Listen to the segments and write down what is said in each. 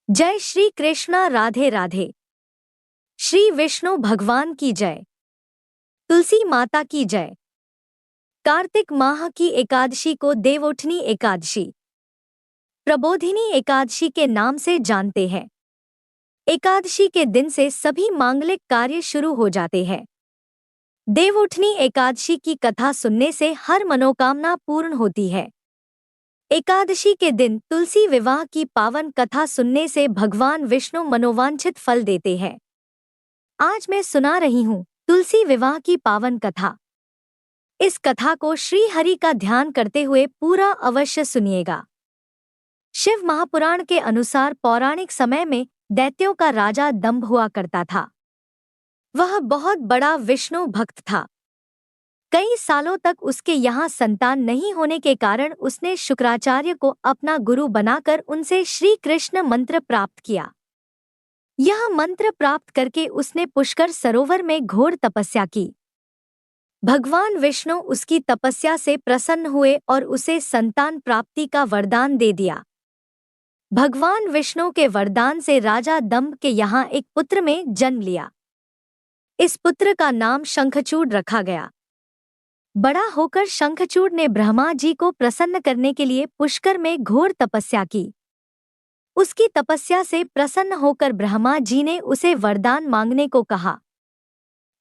जय श्री कृष्णा। राधे राधे। श्री विष्णु भगवान की जय। तुलसी माता की जय। कार्तिक माह की एकादशी को देवउठनी एकादशी, प्रबोधिनी एकादशी के नाम से जानते हैं। एकादशी के दिन से सभी मांगलिक कार्य शुरू हो जाते हैं। देवउठनी एकादशी की कथा सुनने से हर मनोकामना पूर्ण होती है। एकादशी के दिन तुलसी विवाह की पावन कथा सुनने से भगवान विष्णु मनोवांछित फल देते हैं। आज मैं सुना रही हूँ तुलसी विवाह की पावन कथा। इस कथा को श्री हरि का ध्यान करते हुए पूरा अवश्य सुनिएगा। शिव महापुराण के अनुसार पौराणिक समय में दैत्यों का राजा दंभ हुआ करता था। वह बहुत बड़ा विष्णु भक्त था। कई सालों तक उसके यहाँ संतान नहीं होने के कारण उसने शुक्राचार्य को अपना गुरु बनाकर उनसे श्री कृष्ण मंत्र प्राप्त किया। यह मंत्र प्राप्त करके उसने पुष्कर सरोवर में घोर तपस्या की। भगवान विष्णु उसकी तपस्या से प्रसन्न हुए और उसे संतान प्राप्ति का वरदान दे दिया। भगवान विष्णु के वरदान से राजा दंभ के यहाँ एक पुत्र में जन्म लिया। इस पुत्र का नाम शंखचूड़ रखा गया। बड़ा होकर शंखचूड़ ने ब्रह्मा जी को प्रसन्न करने के लिए पुष्कर में घोर तपस्या की। उसकी तपस्या से प्रसन्न होकर ब्रह्मा जी ने उसे वरदान मांगने को कहा।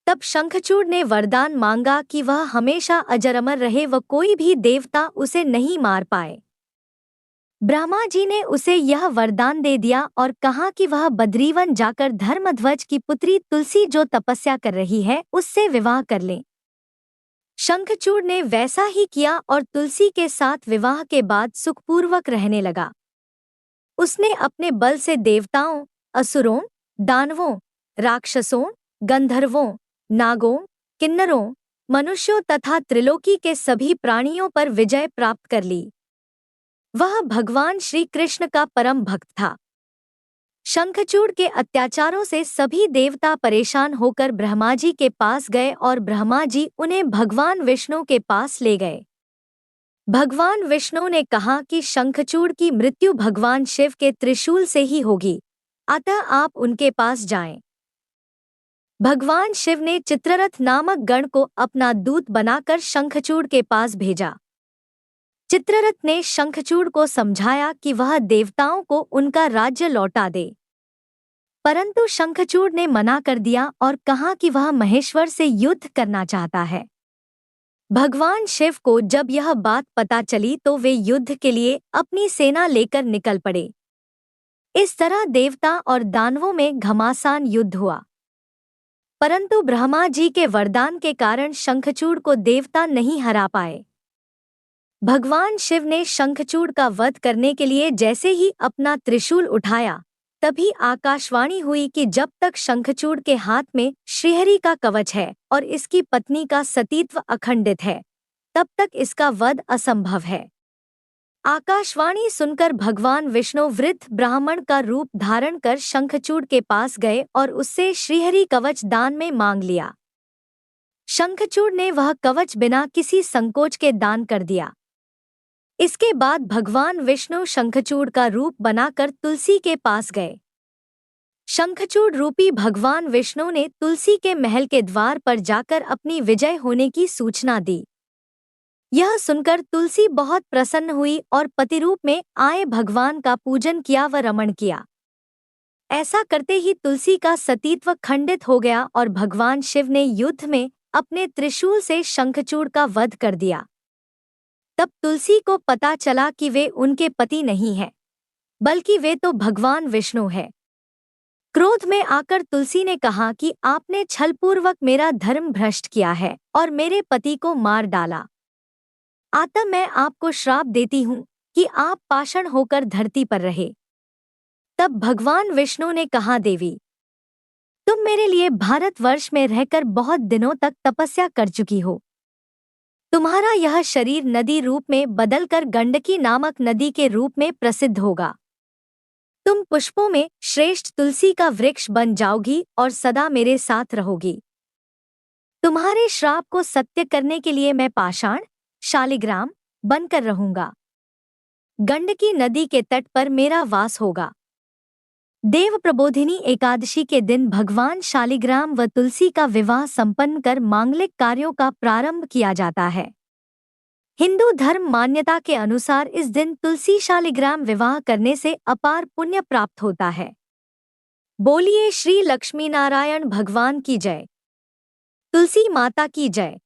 तब शंखचूड़ ने वरदान मांगा कि वह हमेशा अजर अमर रहे व कोई भी देवता उसे नहीं मार पाए। ब्रह्मा जी ने उसे यह वरदान दे दिया और कहा कि वह बद्रीवन जाकर धर्मध्वज की पुत्री तुलसी जो तपस्या कर रही है उससे विवाह कर ले। शंखचूड़ ने वैसा ही किया और तुलसी के साथ विवाह के बाद सुखपूर्वक रहने लगा। उसने अपने बल से देवताओं, असुरों, दानवों, राक्षसों, गंधर्वों, नागों, किन्नरों, मनुष्यों तथा त्रिलोकी के सभी प्राणियों पर विजय प्राप्त कर ली। वह भगवान श्री कृष्ण का परम भक्त था। शंखचूड़ के अत्याचारों से सभी देवता परेशान होकर ब्रह्मा जी के पास गए और ब्रह्मा जी उन्हें भगवान विष्णु के पास ले गए। भगवान विष्णु ने कहा कि शंखचूड़ की मृत्यु भगवान शिव के त्रिशूल से ही होगी, अतः आप उनके पास जाएं। भगवान शिव ने चित्ररथ नामक गण को अपना दूत बनाकर शंखचूड़ के पास भेजा। चित्ररथ ने शंखचूड़ को समझाया कि वह देवताओं को उनका राज्य लौटा दे, परंतु शंखचूड़ ने मना कर दिया और कहा कि वह महेश्वर से युद्ध करना चाहता है। भगवान शिव को जब यह बात पता चली तो वे युद्ध के लिए अपनी सेना लेकर निकल पड़े। इस तरह देवता और दानवों में घमासान युद्ध हुआ, परंतु ब्रह्मा जी के वरदान के कारण शंखचूड़ को देवता नहीं हरा पाए। भगवान शिव ने शंखचूड़ का वध करने के लिए जैसे ही अपना त्रिशूल उठाया, तभी आकाशवाणी हुई कि जब तक शंखचूड़ के हाथ में श्रीहरि का कवच है और इसकी पत्नी का सतीत्व अखंडित है, तब तक इसका वध असंभव है। आकाशवाणी सुनकर भगवान विष्णु वृद्ध ब्राह्मण का रूप धारण कर शंखचूड़ के पास गए और उससे श्रीहरि कवच दान में मांग लिया। शंखचूड़ ने वह कवच बिना किसी संकोच के दान कर दिया। इसके बाद भगवान विष्णु शंखचूड़ का रूप बनाकर तुलसी के पास गए। शंखचूड़ रूपी भगवान विष्णु ने तुलसी के महल के द्वार पर जाकर अपनी विजय होने की सूचना दी। यह सुनकर तुलसी बहुत प्रसन्न हुई और पति रूप में आए भगवान का पूजन किया व रमण किया। ऐसा करते ही तुलसी का सतीत्व खंडित हो गया और भगवान शिव ने युद्ध में अपने त्रिशूल से शंखचूड़ का वध कर दिया। तब तुलसी को पता चला कि वे उनके पति नहीं हैं, बल्कि वे तो भगवान विष्णु हैं। क्रोध में आकर तुलसी ने कहा कि आपने छलपूर्वक मेरा धर्म भ्रष्ट किया है और मेरे पति को मार डाला। अतः मैं आपको श्राप देती हूँ कि आप पाषाण होकर धरती पर रहे। तब भगवान विष्णु ने कहा, देवी, तुम मेरे लिए भारतवर्ष में रहकर बहुत दिनों तक तपस्या कर चुकी हो। तुम्हारा यह शरीर नदी रूप में बदलकर गंडकी नामक नदी के रूप में प्रसिद्ध होगा। तुम पुष्पों में श्रेष्ठ तुलसी का वृक्ष बन जाओगी और सदा मेरे साथ रहोगी। तुम्हारे श्राप को सत्य करने के लिए मैं पाषाण, शालिग्राम बनकर रहूंगा। गंडकी नदी के तट पर मेरा वास होगा। देव प्रबोधिनी एकादशी के दिन भगवान शालिग्राम व तुलसी का विवाह संपन्न कर मांगलिक कार्यों का प्रारंभ किया जाता है। हिंदू धर्म मान्यता के अनुसार इस दिन तुलसी शालिग्राम विवाह करने से अपार पुण्य प्राप्त होता है। बोलिए श्री लक्ष्मी नारायण भगवान की जय। तुलसी माता की जय।